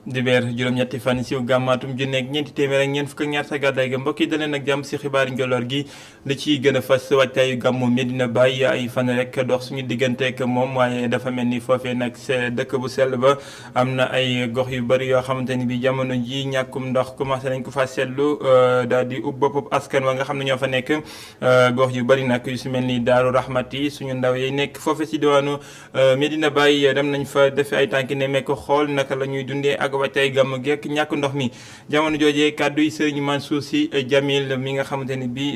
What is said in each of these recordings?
dibeer juróom-ñetti fan si gàmmaatum junne ak ñeenti téeméer ak ñeent fukk ak ñaar sa gàddaay ga mbokk yi daleen ak jàmm si xibaari njoloor gi li ciy gën a fas wàccaayu gàmmu Medina Baye ay fan rek dox suñu digganteek moom waaye dafa mel ni foofee nag sa dëkk bu sell ba am na ay gox yu bëri yoo xamante ni bi jamono ji ñàkkum ndox commencé nañ ko fa seetlu daal di ub bopp askan wa nga xam ne ñoo fa nekk gox yu bëri nag yu si mel ni Daaru Rahmati suñu ndaw yi nekk foofe si diwaanu Medina Baye dem nañ fa defe ay tànki ne mekk xool naka la ñuy dundee ak wàccaay gàmm gekk ñàkk ndox mi jamono joojee kàddu yi sëriñ Mansour Sy Djamil mi nga xamante ni bi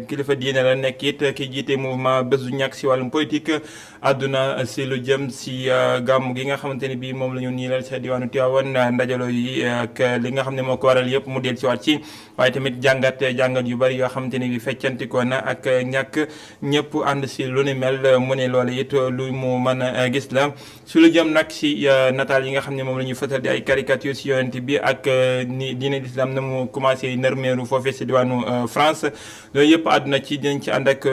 kilifa diine la nekk it ki jiite mouvement bés du ñàkk si wàllum politique àdduna si lu jëm si gàmm gi nga xamante ni bi moom la ñu niilal sa diwaanu Tivaouane ndajaloo yi ak li nga xam ne moo ko waral yëpp mu del si waat ci waaye tamit jàngat yu bëri yoo xamante ni bi feccantikoo na ak ñàkk ñëpp ànd si lu ni mel mu ne loolu it lu mu mën a gis la su lu jëm nag si nataal yi nga xam ne moom la ñuy fësal di ay caricature si yonent bi ak ni diine l'islam na mu commencé nërmeeru foofee si diwaanu France loolu yëpp àdduna ci dinañ ci ànd ak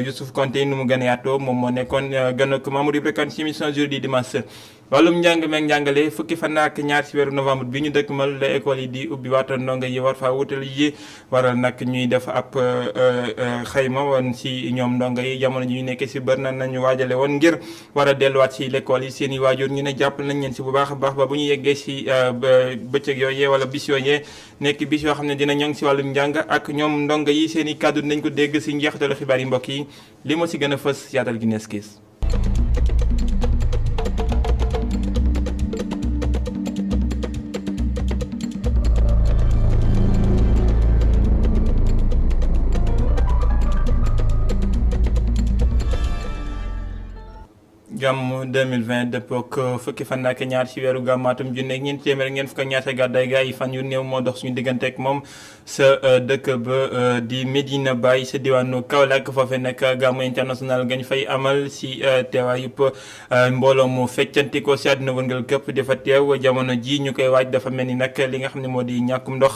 Youssouf Konté nu mu gën a yaatoo moom moo nekkoon gën ak Mamadou Ibra Kane ci émission jour di dimanche wàllum njàng meeg njàngale fukki fan ak ñaar ci weeru novembre bi ñu dëkkmal la école yi di ubbi waata ndongo yi war faa wutal yi waral nag ñuy def ab xayma woon si ñoom ndongo yi jamono ji ñu nekkee si bër na nañu waajale woon ngir war a delluwaat si l'école yi seen i waajur ñu ne jàpp nañ leen si bu baax a baax ba bu ñu yeggee si bëccëg yooyee wala bis yooyee nekk bis yoo xam ne dina ñoŋ si wàllum njàng ak ñoom ndongo yi seen i kàddu nañ ko dégg si njeexitalu xibaar yi mbokk yi li moo si gën a fës yaatal gi nees kiis gàmm 2020 dëppook fukki fan ak ñaar ci weeru gàmmaatum junne ak ñeent téeméer ak ñeent fukk ak ñaar sa gàddaay ga yi fan yu néew moo dox suñu digganteek moom sa dëkk ba di Medina Baye sa diwaanu Kaolack foofee nag gàmmu international gañ fay amal si teewaay yëpp mbooloo mu feccantikoo si àdduna wërngal këpp dafa teew jamono ji ñu koy waaj dafa mel ni nag li nga xam ne moo di ñàkkum ndox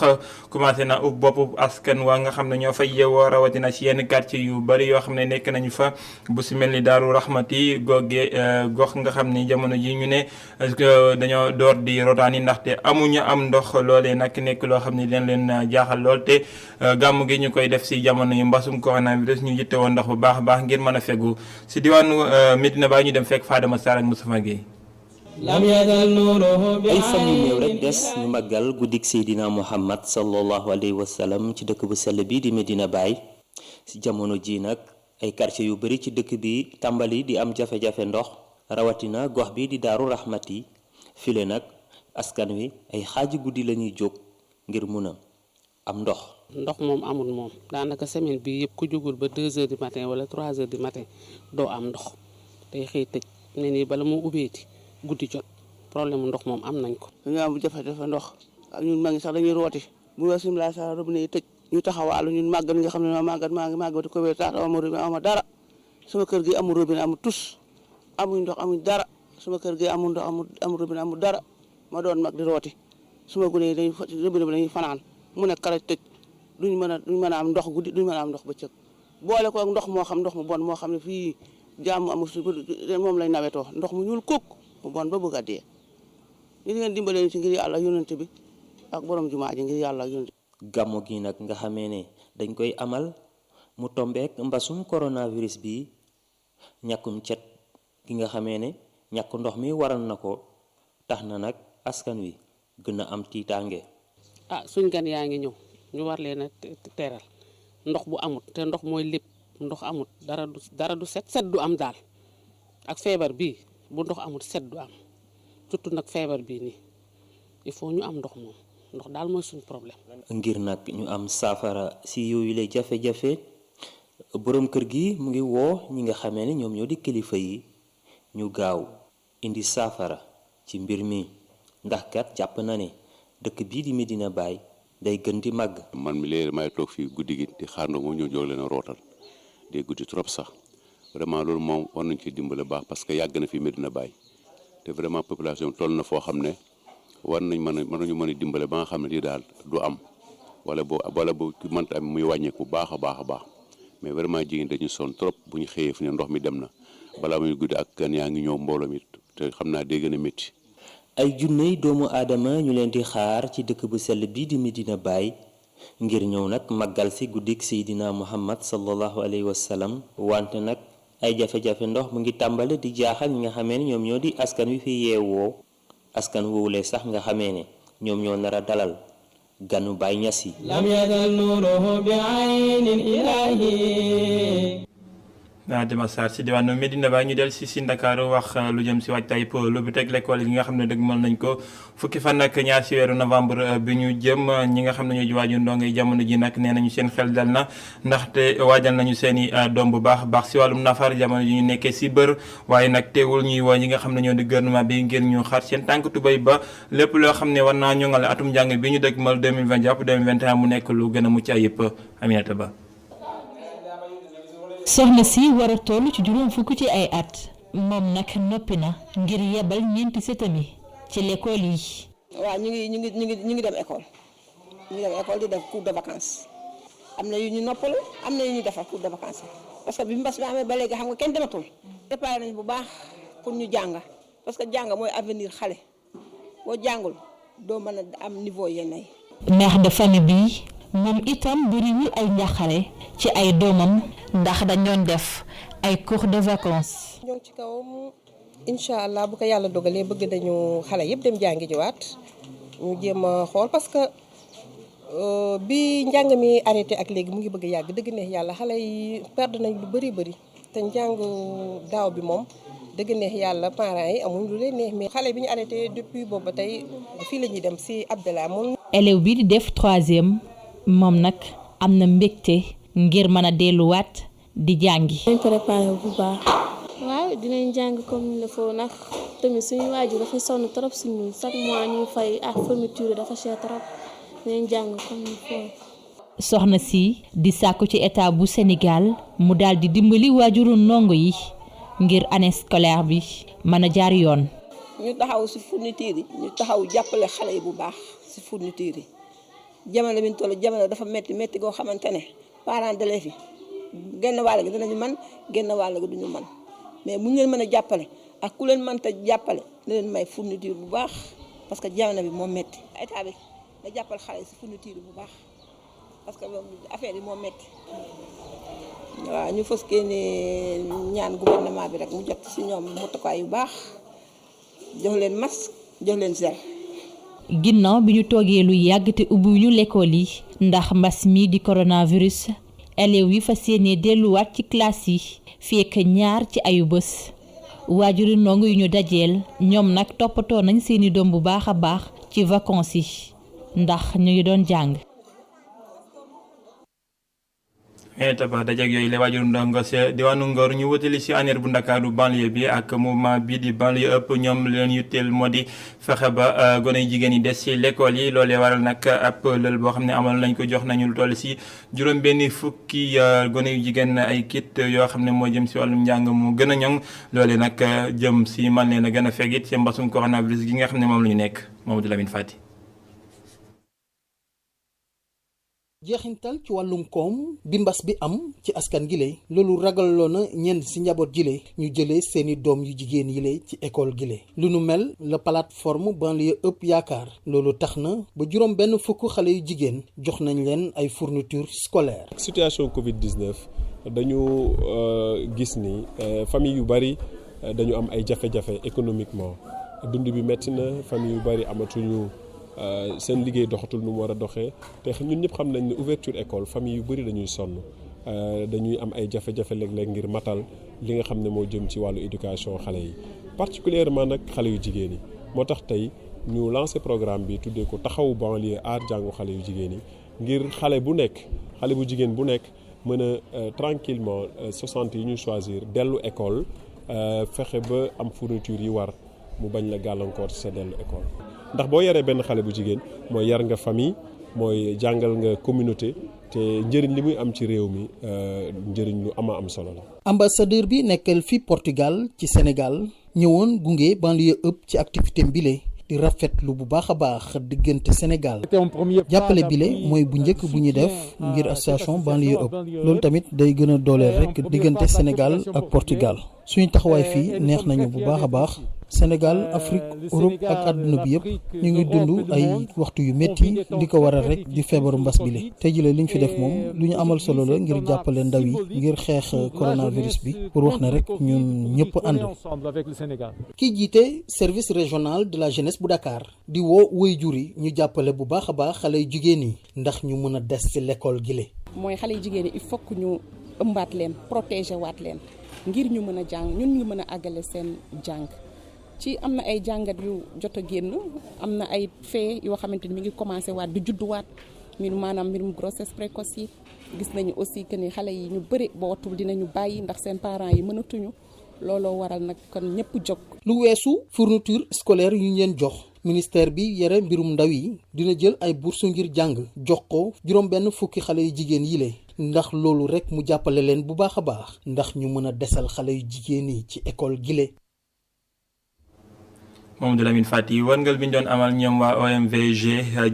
commencé na ub bopp askan waa nga xam ne ñoo fay yeewoo rawatina si yenn quartier yu bari yoo xam ne nekk nañu fa bu si mel ni Daaru Rahmati googee gox nga xam ni jamono ji ñu ne dañoo door di rotaani ndaxte amuñu am ndox loolee nag nekk loo xam ne leen leen jaaxal lool te gàmm gi ñu koy def si jamono yu mbasum coronavirus ñu yitte woon ndox bu baax a baax ngir mën a fegu si diwaanu Medina Baye ñu dem fekk Fadama Sarr ak Moustapha Guèye ay fan yu néew rek des ñu màggal guddik Seydina Muhammad sallallahu alayhi wa sallam ci dëkk bu sell bi di Medina Baye si jamono ji nag ay quartier yu bari ci dëkk bi tàmbali di am jafe-jafe ndox rawatina gox bi di Daaru Rahmati file nag askan wi ay xaaji guddi la ñuy jóg ngir mun a am ndox. ndox moom amul moom daanaka semaine bi yëpp ku jógul ba 2 heures du matin wala 3 heures du matin doo am ndox tey xëy tëj ne nii bala moo ubbeeti guddi jot problème ndox moom am nañ ko. dañoo am jafe-jafe ndox ak ñun mag ñi sax dañuy rooti bu ñu simla sa robinet yi tëj. ñu taxawaalu ñun màggat nga xam ne ma màggat maa ngi màggati ko wér tax ama robinet ama dara sama kër gi amul robinet amul tus amuñ ndox amuñ dara sama kër gi amul ndox amul robinet amul dara ma doon mag di rooti suma gune yi dañuy robinet bi dañuy fanaan mu ne kala tëj duñ mën a am ndox guddi duñ mën a am ndox bëccëg boole ko ak ndox moo xam ndox mu bon moo xam ne fii jàmm amul su moom lañ nawetoo ndox mu ñuul kóok mu bon ba bëgg a dee ñu ngeen dimbalee ci ngir yàlla yonent bi ak borom jumaa ji ngir yàlla ak yonent gàmmu gi nag nga xamee ne dañ koy amal mu tombeek mbasum coronavirus bi ñàkkum cet gi nga xamee ne ñàkk ndox mi waral na ko tax na nag askan wi gën a am tiitaange. suñ gan yaa ngi ñëw ñu war leen a teeral ndox bu amut te ndox mooy lépp ndox amut dara du set du am daal ak feebar bii bu ndox amut set du am surtout nag feebar bii nii il faut ñu am ndox moom. ndox daal mooy suñu problème. ngir nag ñu am saafara si yooyu lay jafe-jafe borom kër gi mu ngi woo ñi nga xamee ne ñoom ñoo di kilifa yi ñu gaaw indi saafara ci mbir mi ndax kat jàpp na ne dëkk bii di Medina Baye day gën di màgg. man mi léegi may toog fii guddi gi di xaar ndox moom ñoo jóg leen a rootal day guddi trop sax vraiment loolu moom war nañ ci dimbale baax parce que yàgg na fi Medina Baye te vraiment population toll na foo xam ne. war nañu mën a dimbale ba nga xam ne lii daal du am wala boo mënta am muy wàññeeku baax a baax mais vraiment jigéen dañu sonn trop bu ñu xëyee fu ne ndox mi dem na balaa muy guddi ak kan yaa ngi ñëw mbooloo mi te xam naa day gën a métti. ay junney doomu aadama ñu leen di xaar ci dëkk bu sell bi di Medina Baye ngir ñëw nag màggal si guddik Seydina Muhammad sallallahu alayhi wa sallam wante nag ay jafe-jafe ndox mu ngi tàmbale di jaaxal ñi nga xamee ne ñoom ñoo di askan wi fi yeewoo askan woowulee sax nga xamee ne ñoom ñoo nar a dalal ganu Baay Ñas yi lam yazal nuruhu bi aynin ilahi. Dema Sarr si diwaanu Medina Baye ñu del si Ndakaaru wax lu jëm si waajtaay pour lu bi teg l'école yi nga xam ne dëgg mën nañ ko fukki fan ak ñaar si weeru novembre bi ñu jëm ñi nga xam ne ñoo ji waaju ndongo yi jamono ji nag nee nañu seen xel dal na ndaxte waajal nañu seen i doom bu baax baax si wàllum nafar jamono ji ñu nekkee si bër waaye nag teewul ñuy woo ñi nga xam ne ñoo di gouvernement bi ngir ñu xar seen tànk tubéy ba lépp loo xam ne war naa ñoŋal atum njàng bi ñu dëgg mal 2020 jàpp 2021 mu nekk lu gën a mucc ayib Aminata Ba. soxna si war a toll ci juróom fukk ci ay at moom nag noppi na ngir yebal ñeenti sëtami ci l'école yi. waaw ñu ngi dem école di def cours de vacances am na yu ñu noppalu am na yu ñu defar cours de vacances parce que bi mbas bi amee ba léegi xam nga kenn dematul. préparé nañ bu baax pour ñu jàng parce que jàng mooy avenir xale boo jàngul doo mën a am niveau yenn yi. mère de famille bi moom itam bëriwul ay njàqare ci ay doomam ndax dañ doon def ay cours de vacances. ñoo ngi ci kawam incha allah bu ko yàlla dogalee bëgg nañu xale yëpp dem jàngi jiwaat ñu jéem a xool parce que bi njàng mi arrêté ak léegi mu ngi bëgg yàgg dëgg neex yàlla xale yi perdre nañ lu bëri te njàng daaw bi moom dëgg neex yàlla parents yi amuñ lu leen neex mais xale bi ñu arrêté depuis boobu ba tey fii la ñuy dem si Abdallah moom. élève bi di def 3e moom nag am na mbégte ngir mën a delluwaat di jàngi. dinañ préparé bu baax. waaw dinañ jàng comme il faut ndax tamit suñu waajur dafa sonn trop suñu chaque mois ñuy fay ak fourniture dafa cher trop dinañ jàng comme il faut. soxna si di sàkku ci état bu Sénégal mu daal di dimbali waajuru ndongo yi ngir année scolaire bi mën a jaar yoon. ñu taxaw si fourniture yi ñu taxaw jàppale xale yi bu baax si fourniture yi. jamono bi ñu toll jamono dafa métti goo xamante ne parents d'élèves yi genn wàll gi dinañu man genn wàll gi duñu man mais bu ñu leen mën a jàppale ak ku leen mënta jàppale na leen may fourniture bu baax parce que jamono bi moo métti état bi da jàppal xale yi si fourniture bu baax parce que affaire yi moo métti waaw ñu fas ne ñaan gouvernement bi rek mu jot si ñoom motukaay yu baax jox leen masque jox leen gel. ginnaaw bi ñu toogee lu yàgg te ubbi ñu l'école yi ndax mbas mi di coronavirus élèves yi fas yéene delluwaat ci classe yi fekk ñaar ci ayu bés waajuri ndongo yu ñu dajeel ñoom nag toppatoo nañ seeni doom bu baax a baax ci vacances yi ndax ñu ngi doon jàng. tabax dajak yooyu la waajur ndongo si diwaanu Ngor ñu wutali si aneer bu Ndakaaru banlieue bi ak mouvement bi di banlieue ëpp ñoom leen yutteel moo di fexe ba gone yu jigéen yi des si l'école yi loolee waral nag ab lël boo xam ne amal nañ ko jox nañu lu toll si juróom benn fukki gone yu jigéen ay kit yoo xam ne moo jëm si wàllum njàng mu gën a ñoŋ loolee nag jëm si man leen a gën a fegit si mbasum coronavirus gi nga xam ne moom la ñu nekk Mamadou Lamine Fati. jeexintal ci wàllum koom bi mbas bi am ci askan gile loolu ragaloo na ñenn ci njaboot gile ñu jëlee seeni doom yu jigéen yile ci école gile lu nu mel la plateforme banlieue ëpp yaakaar loolu tax na ba juróom benn fukk xale yu jigéen jox nañ leen ay fourniture scolaire. situation Covid-19 dañu gis ni famille yu bari dañu am ay jafe-jafe économiquement dund bi metti na famille yu bari amatuñu seen liggéey doxatul nu mu war a doxee te ñun ñëpp xam nañ ne ouverture école famille yu bëri dañuy sonn dañuy am ay jafe-jafe léeg-léeg ngir matal li nga xam ne moo jëm ci wàllu éducation xale yi particulièrement nag xale yu jigéen yi moo tax tey ñu lancé programme bi tuddee ko taxawu banlieue aar jàngu xale yu jigéen yi ngir xale bu jigéen bu nekk mën a tranquillement 60 yi ñu choisir dellu école fexe ba am fourniture yi war mu bañ la gàllankoor ci sa dellu école ndax boo yaree benn xale bu jigéen mooy yar nga famille mooy jàngal nga communauté te njëriñ li muy am ci réew mi njëriñ lu am solo la. ambassadeur bi nekkal fi Portugal ci Sénégal ñëwoon gunge banlieue ëpp ci activité bile di rafetlu bu baax a baax diggante Sénégal jàppale bile mooy bu njëkk bu ñu def ngir association banlieue ëpp loolu tamit day gën a dooleel rek diggante Sénégal ak Portugal. suñu taxawaay fii neex nañu bu baax a baax Sénégal Afrique Europe ak àdduna bi yëpp ñu ngi dund ay waxtu yu métti li ko waral rek di feebaru mbas bi li tey jii li ñu fi def moom lu ñu amal solo la ngir jàppale ndaw yi ngir xeex coronavirus bi pour wax ne rek ñun ñëpp ànd. kii jiite service régional de la jeunesse bu Dakar di woo waajur yi ñu jàppale bu baax a baax xale yu jigéen yi ndax ñu mën a des ci l'école gi le mooy xale yu jigéen yi il faut que ñu ëmbaat leen protéger waat leen ngir ñu mën a jàng ñun ñu mën a àggale seen jàng. ci am na ay jàngat yu jot a génn am na ay fait yoo xamante ni mi ngi commencé waat di judduwaat maanaam mbirum grossesse précoce yi gis nañu aussi que ni xale yi ñu bëri boo wattul dinañu bàyyi ndax seen parents yi mënatuñu looloo waral nag kon ñëpp jóg. lu weesu fourniture scolaire yu ñu leen jox ministère bi yore mbirum ndaw yi dina jël ay bourse ngir jàng jox ko juróom-benn fukki xale yu jigéen yi le ndax loolu rek mu jàppale leen bu baax a baax ndax ñu mën a desal xale yu jigéen yi ci école gile. Mamadou Lamine Fati wërngal bi ñu doon amal ñoom waa OMVG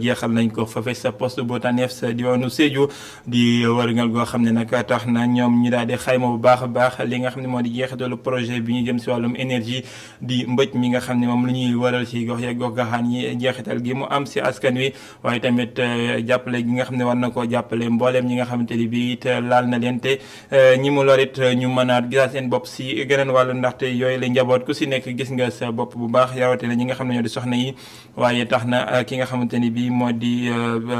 jeexal nañ ko fa sa poste bu Taneef sa diwaanu Sédhiou di wërngal goo xam ne nag tax na ñoom ñu daal di xayma bu baax a baax li nga xam ne moo di jeexitalu projet bi ñu jëm si wàllum énergie di mbëj mi nga xam ne moom lu ñuy waral si gox yeeg gox gaxaan yi jeexital gi mu am si askan wi waaye tamit jàppale gi nga xam ne war na koo jàppale mbooleem ñi nga xamante ni bii it laal na leen te ñi mu lor it ñu mën a gisaat seen bopp si geneen wàllu ndaxte yooyu la njaboot ku si nekk gis nga sa bopp bu baax te ñi nga xam ne ñoo di soxna yi waaye tax na ki nga xamante ni bii moo di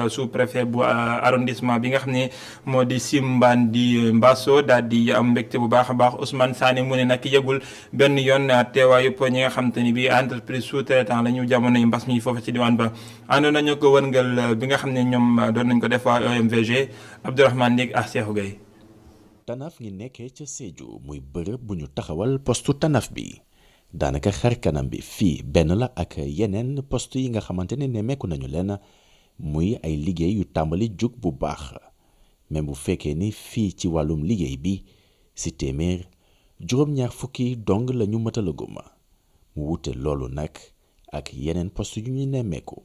sous-préfet bu arrondissement bi nga xam ne moo di Simbane di Mbasso daal di am mbégte bu baax a baax Ousmane Sané mu ne nag yëgul benn yoon teewaayu ñi nga xamante ni bii entreprise sous-traitant la ñu jamono yi mbas mi foofu ci diwaan ba àndoon nañu ko wërngal bi nga xam ne ñoom doon nañ ko def waa OMVG Abdourahmane Ndig ak Cheikhou Gueye. Tanaf ngi nekkee ca Sédhiou muy bërëb bu ñu taxawal postu Tanaf bi. daanaka xar kanam bi fii benn la ak yeneen poste yi nga xamante ne nemmeeku nañu leen muy ay liggéey yu tàmbali jug bu baax même bu fekkee ni fii ci wàllum liggéey bi ci téeméer juróom-ñaar fukki dong la ñu mëtalagum mu wute loolu nag ak yeneen poste yu ñu nemmeeku.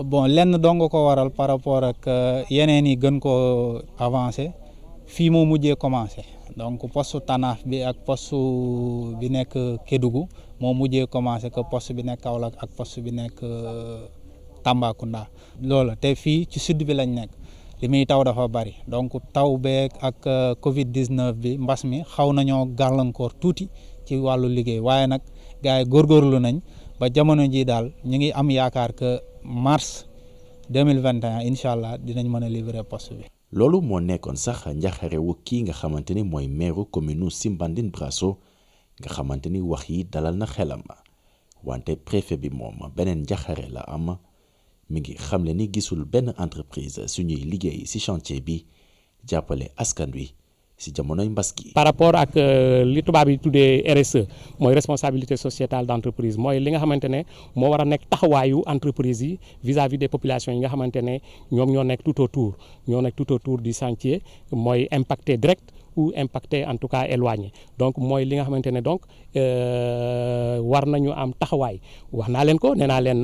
bon lenn dong ko waral par rapport ak yeneen yi gën koo avancé fii moo mujjee commencé donc poste Tanaf bi ak poste bi nekk Kédougou moo mujjee commencé que poste bi nekk Kaolack ak poste bi nekk Tambacounda. loolu te fii ci sud bi lañ nekk li muy taw dafa bari donc taw beeg ak Covid 19 bi mbas mi xaw nañoo gàllankoor tuuti ci wàllu liggéey waaye nag gars yi góorgóorlu nañ ba jamono ji daal ñu ngi am yaakaar que mars 2021 incha allah dinañ mën a livrer poste bi. loolu moo nekkoon sax njaxarewu kii nga xamante ni mooy maire commune Simbandine Brasso nga xamante ni wax yi dalal na xelam wante préfet bi moom beneen njaxare la am mi ngi xamle ni gisul benn entreprise suñuy liggéey ci chantier bi jàppale askan wi ci jamonoy mbas gi. par rapport ak li tubaab yi tuddee RSE mooy responsabilité sociétale d'entreprise mooy li nga xamante ne moo war a nekk taxawaayu entreprise yi vis-à-vis des populations yi nga xamante ne ñoom ñoo nekk tout autour du chantier mooy impacté direct ou impacté en tout cas éloigné donc mooy li nga xamante ne donc war nañu am taxawaay wax naa leen ko nee naa leen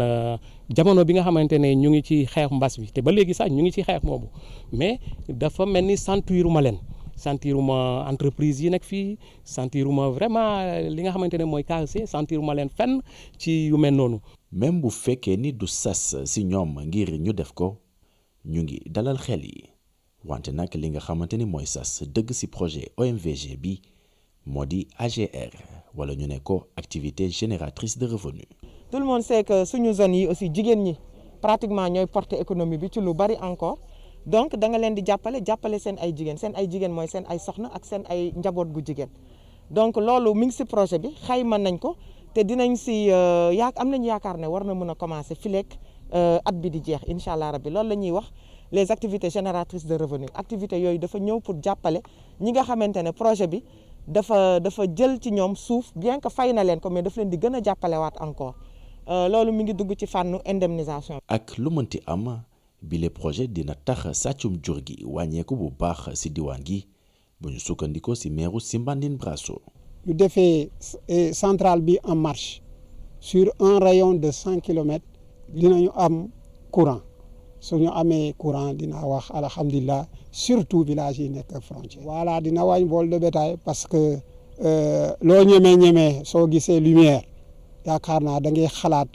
jamono bi nga xamante ne ñu ngi ci xeex mbas bi te ba léegi sax ñu ngi ci xeex moomu mais dafa mel ni sentiruma leen. sentiruma entreprise yi nekk fii sentiruma vraiment li nga xamante ne mooy KEC sentiruma leen fenn ci yu mel noonu. même bu fekkee ni du sas ci ñoom ngir ñu def ko ñu ngi dalal xel yi wante nag li nga xamante ni mooy sas dëgg ci projet OMVG bi moo di AGR wala ñu ne ko activité génératrice de revenus. tout le monde sait que suñu zone yi aussi jigéen ñi pratiquement ñooy porter économie bi ci lu bari encore. donc da nga leen di jàppale seen ay jigéen mooy seen ay soxna ak seen ay njaboot gu jigéen donc loolu mi ngi ci projet bi xayma nañ ko te dinañ ci am nañu yaakaar ne war na mën a commencer fileeg at bi di jeex incha allah rabbi loolu la ñuy wax les activités génératrices de revenus activités yooyu dafa ñëw pour jàppale ñi nga xamante ne projet bi dafa jël ci ñoom suuf bien que fay na leen ko mais daf leen di gën a jàppalewaat encore loolu mi ngi dugg ci fànnu indemnisation. ak lu mënti am. bile projet dina tax sàccum jur gi wàññeeku bu baax ci diwaan gi bu ñu sukkandikoo ci meeru Simbandine Brasso. ñu defee centrale bi en marche sur un rayon de 100 kilomètres dinañu am courant su ñu amee courant dina wax alhamdulilah surtout village yi nekk frontière. voilà dina wàññi vol de bétail parce que loo ñemee soo gisee lumière yaakaar naa da ngay xalaat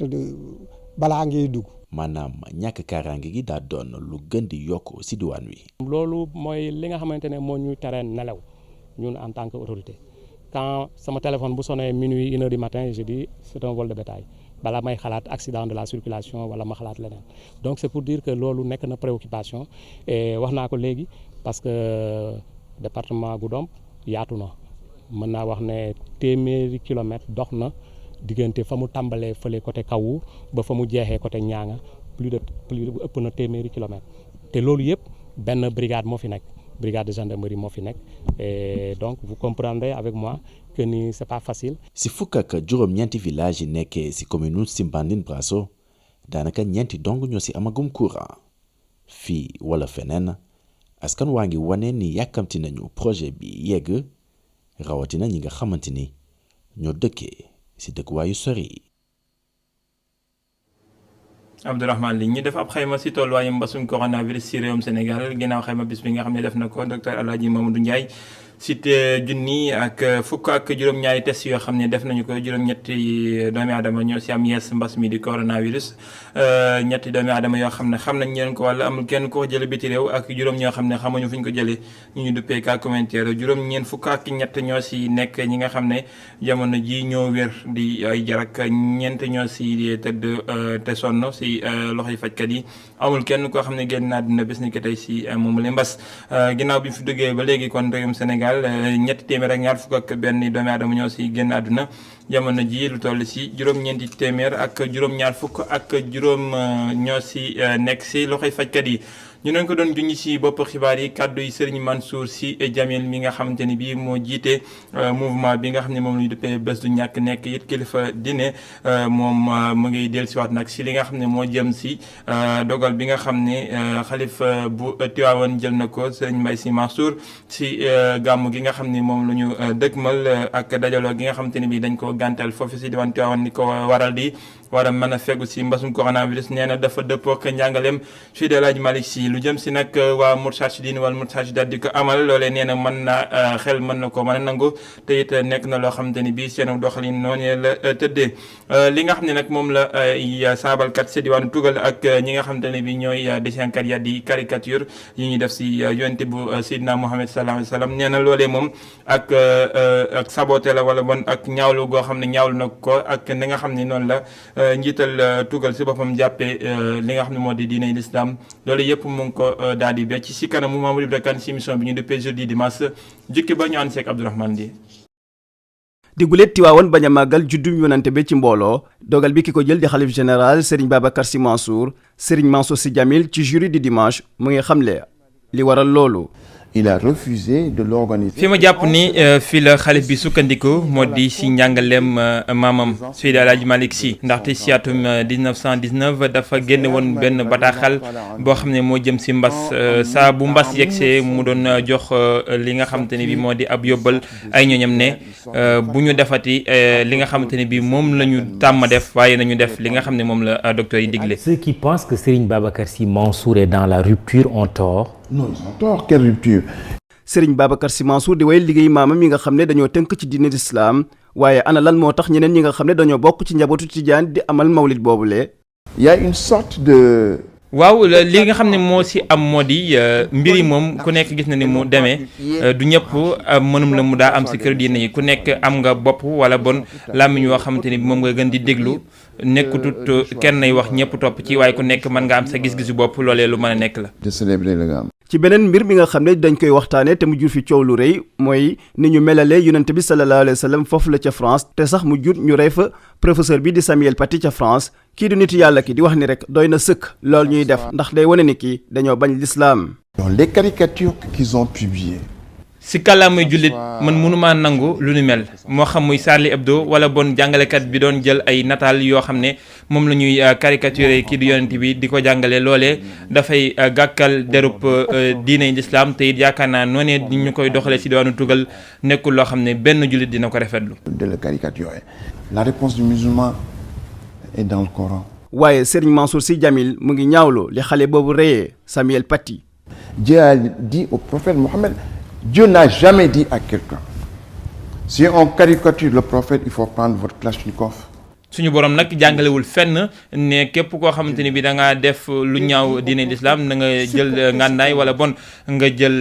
balaa ngay dugg. maanaam ñàkk kaaraange gi daa doon lu gën di yokk ci diwaan wi. loolu mooy li nga xamante ne moo ñuy tere nelaw ñun en tant que autorité quand sama téléphone bu sonné minuit 1h du matin je dis c'est un vol de bétail bala may xalaat accident de la circulation wala ma xalaat leneen donc c'est pour dire que loolu nekk na préoccupation et wax naa ko léegi parce que département Goudomp yaatu na mën naa wax ne téeméeri kilomètres dox na diggante fa mu tàmbalee fële côté Kawu ba fa mu jeexee côté Nianga plus ëpp na téeméeri kilomètres te loolu yëpp benn brigade moo fi nekk brigade de gendarmerie moo fi nekk et donc vous comprendrez avec moi que ni c'est pas facile. si fukk ak juróom-ñeenti village yi nekkee si commune Simbandine Brasso daanaka ñeenti dong ñoo si amagum courant fii wala feneen askan waa ngi wane ni yàkkamti nañu projet bi yegg rawatina ñi nga xamante ni ñoo dëkkee si dëkkuwaayu sori yi. Abdourahmane Li ñu def ab xayma si tolluwaayu mbasum coronavirus si réewum Sénégal ginnaaw xayma bis bi nga xam ne def na ko docteur Alhaji Mamadou Ndiaye si junni ak fukk ak juróom-ñaari test yoo xam ne def nañu ko juróom-ñetti doomi aadama ñoo si am yees mbas mi di coronavirus ñetti doomi aadama yoo xam ne xam nañ leen ko wala amul kenn koo jële biti réew ak juróom ñoo xam ne xamuñu fu ñu ko jëlee ñu duppee cas communautaire juróom-ñeent fukk ak ñett ñoo si nekk ñi nga xam ne jamono ji ñoo wér di ay jarak ñeent ñoo si tëdd te sonn si loxoy fajkat yi amul kenn koo xam ne génn naa dina bés ni ko tey si moom la mbas ginnaaw bi fi duggee ba léegi kon réewum Sénégal ñetti téeméer ak ñaar fukk ak benn doomi aadama ñoo si génn àdduna jamono ji lu toll si juróom-ñeenti téeméer ak juróom-ñaar fukk ak juróom ñoo si nekk si loxoy fajkat yi. ñu leen ko doon junj si bopp xibaar yi kàddu yi Serigne Mansour Sy Djamil mi nga xamante ni bii moo jiite mouvement bi nga xam ne moom la ñu duppee bés du ñàkk nekk it kilifa dine moom mu ngi dellusiwaat nag si li nga xam ne moo jëm si dogal bi nga xam ne xalifa bu Tiwaawan jël na ko Serigne Mbaye Sy Mansour si gàmm gi nga xam ne moom la ñu dëkkmal ak dajaloo gi nga xamante ni bii dañ ko gàntal foofu si diwaan Tiwaawan ni ko waral di war a mën a fegu si mbasum coronavirus nee na dafa dëppoo ak njàngaleem fii de Alaaji Malick Sy lu jëm si nag waa Moustarchidine wala Moustarchidaat di ko amal loolee nee na mën na xel mën na ko mën a nangu te it nekk na loo xamante ni bii seen doxalin noonu la tëddee li nga xam ne nag moom la saabalkat si diwaanu tugal ak ñi nga xamante ne bii ñooy dessinekat ya di caricature yi ñuy def si yonent bu Seydina Mohamed sallallahu alayhi wa sallam nee na loolee moom ak saboté la wala bon ak ñaawlu goo xam ne ñaawlu na ko ak ni nga xam ne noonu la njiital tugal si boppam jàppee li nga xam ne moo di diine l'islam loolu yëpp mu ngi ko daal di becc si kanamu Mamadou Ibra Kane si émission bi ñu duppee jeudi dimanche jukki ba ñu ànd seeg Abdourahmane Di di guléet Tiwaawan bañ a màggal juddum yonante bi ci mbooloo dogal bi ki ko jël di xalif général Serigne Babacar Sy Mansour Serigne Mansour Sy Djamil ci jury di dimanche mu ngi xamle li waral loolu. Il a refusé de l'organiser. fi ma jàpp ni fii la xalif bi sukkandiku moo di si njàngaleem maamam Seydi Alaaji Malick Sy ndaxte si atum 1919 dafa génne woon benn bataaxal boo xam ne moo jëm si mbas saa bu mbas yegsee mu doon jox li nga xamante ne bi moo di ab yóbbal ay ñooñam ne bu ñu defati li nga xamante ne bi moom la ñu tàmm def waaye nañu def li nga xam ne moom la docteur yi digle. Ceux qui pensent que Serigne Babacar Sy Mansour est dans la rupture ont tort. Non, ils ont tort. Quelle rupture? Serigne Babacar Sy Mansour di wéyal liggéey maamam yi nga xam ne dañoo tënk ci diine l'islam waaye ana lan moo tax ñeneen ñi nga xam ne dañoo bokk ci njabootu tijaan di amal mawlid boobule. Il y a une sorte de. waaw li nga xam ne moo si am moo di mbir yi moom ku nekk gis na ni mu demee du ñëpp mënum la mu daa am si kër diine yi ku nekk am nga bopp wala bon làmmiñ yoo xamante ni moom nga gën di déglu nekkutut kenn nay wax ñëpp topp ci waaye ku nekk mën nga am sa gis-gisu bopp loolee lu mën a nekk la. de célébrer le gàmm. ci beneen mbir mi nga xam ne dañ koy waxtaanee te mu jur fi coow lu rëy mooy ni ñu melalee yonent bi sallallahu alayhi wa sallam foofu la ca France te sax mu jur ñu rey fa professeur bi di Samuel Paty ca France kii du nitu yàlla ki di wax ni rek doy na sëkk loolu ñuy def ndax day wane ni kii dañoo bañ l'islam. dans les caricatures qu'ils ont publiées. si kàllaamay jullit man mënumaa nangu lu ni mel moo xam muy Charlie Hebdo wala bon jàngalekat bi doon jël ay nataal yoo xam ne moom la ñuy caricaturé kii di yonent bi di ko jàngale loolee dafay gàkkal derub diine l'islam te it yaakaar naa noonee ñu koy doxalee si diwaanu tugal nekkul loo xam ne benn jullit dina ko rafetlu. de la caricaturer. La réponse du musulman est dans le Coran. waaye Serigne Mansour Sy Djamil mu ngi ñaawlu li xale boobu reyee Samuel Paty. Dieu a dit au prophète Mohammed, Dieu n'a jamais dit à quelqu'un Si on caricature le prophète, il faut prendre votre Kalachnikov. suñu borom nag jàngalewul fenn ne képp koo xamante ni bi da ngaa def lu ñaaw diine l'islam na nga jël ngànnaay wala bon nga jël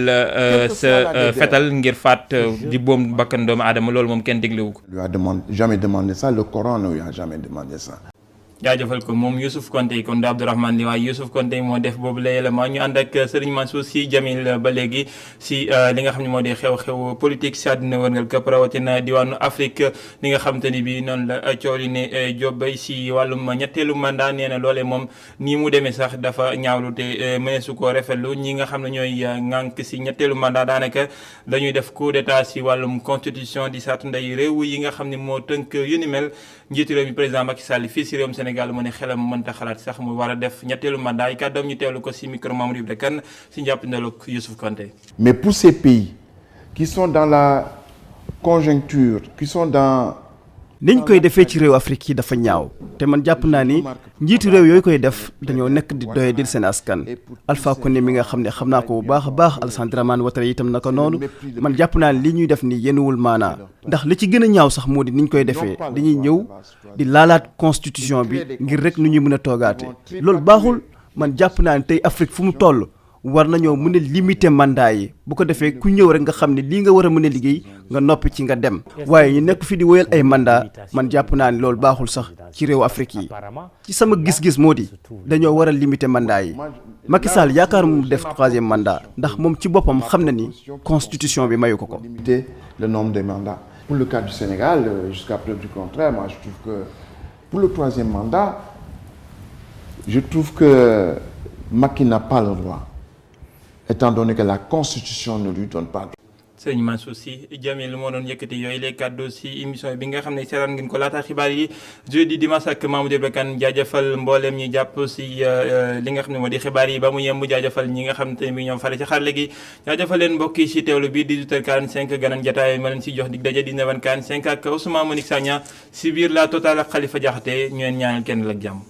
sa fetal ngir faat di boom bakkan doomu aadama loolu moom kenn déglewu ko. Il lui a jamais demandé ça, le Coran ne lui a jamais demandé ça. jaajëfal ko moom Youssouf Konté kon da Abdourahmane li waaye Youssouf Konté moo def boobu la élément ñu ànd ak Serigne Mansour Sy Djamil ba léegi si li nga xam ne moo di xew-xew politique si àddina wërngal këpp rawatina diwaanu Afrique li nga xam te ni bi noonu la coow li ne Diop Bay si wàllum ñetteelu mandat nee na loolee moom nii mu demee sax dafa ñaawlu te mëneesu koo rafetlu ñi nga xam ne ñooy ŋànk si ñetteelu mandat daanaka dañuy def coup d'état si wàllum constitution di saat nday réew yi nga xam ne moo tënk yu ni mel njiitu réew mi président Macky Sall fii si réewum Sénégal mu ne xelam mënta xalaat sax mu war a def ñetteelu mandat yi kàddoom ñu teewlu ko si micro Mamadou Ibra Kane si njàppandalug Youssouf Konté. Mais pour ces pays qui sont dans la conjoncture, qui sont dans niñ koy defee ci réew Afrique yi dafa ñaaw te man jàpp naa ni njiitu réew yooyu koy def dañoo nekk di doye dil seen askan Alpha Condé mi nga xam ne xam naa ko bu baax a baax Alassane Dramane Ouattara itam naka noonu man jàpp naa ni li ñuy def nii yenuwul maanaa ndax li ci gën a ñaaw sax moo di niñ koy defee dañuy ñëw di laalaat constitution bi ngir rek nu ñuy mën a toogaate loolu baaxul man jàpp naa ni tey Afrique fu mu toll war nañoo mën a limiter mandat yi bu ko defee ku ñëw rek nga xam ne lii nga war a mën a liggéey nga noppi ci nga dem waaye ñu nekk fi di woyal ay mandat man jàpp naa ni loolu baaxul sax ci réew Afrique yi ci sama gis-gis moo di dañoo war a limiter mandat yi Macky Sall yaakaar mu def 3e mandat ndax moom ci boppam xam na ni constitution bi mayu ko ko. limiter le nombre de mandats. Pour le cas du Sénégal, jusqu'à preuve du contraire, moi je trouve que pour le 3e mandat, je trouve que Macky n'a pas le droit. Étant donné que la Constitution ne lui donne pas. sëñ Mansour Sy Djamil moo doon yëkkati yooyu les kàddu si émission bi nga xam ne seetaan ngeen ko laata xibaar yi jeudi dimanche ak Mamadou Ibra Kane jaajëfal mbooleem ñi jàpp si li nga xam ne moo di xibaar yi ba mu yemb jaajëfal ñi nga xam te bi ñoom fare ci xarale gi jaajëfal leen mbokk yi si teewlu bi 18h45 ganan jotaay ma leen si jox dig daje 19h45 ak Ousmane Monique Sagna si biir la Total ak Khalifa Diakhaté ñu leen ñaanal kenn la ak jàmm.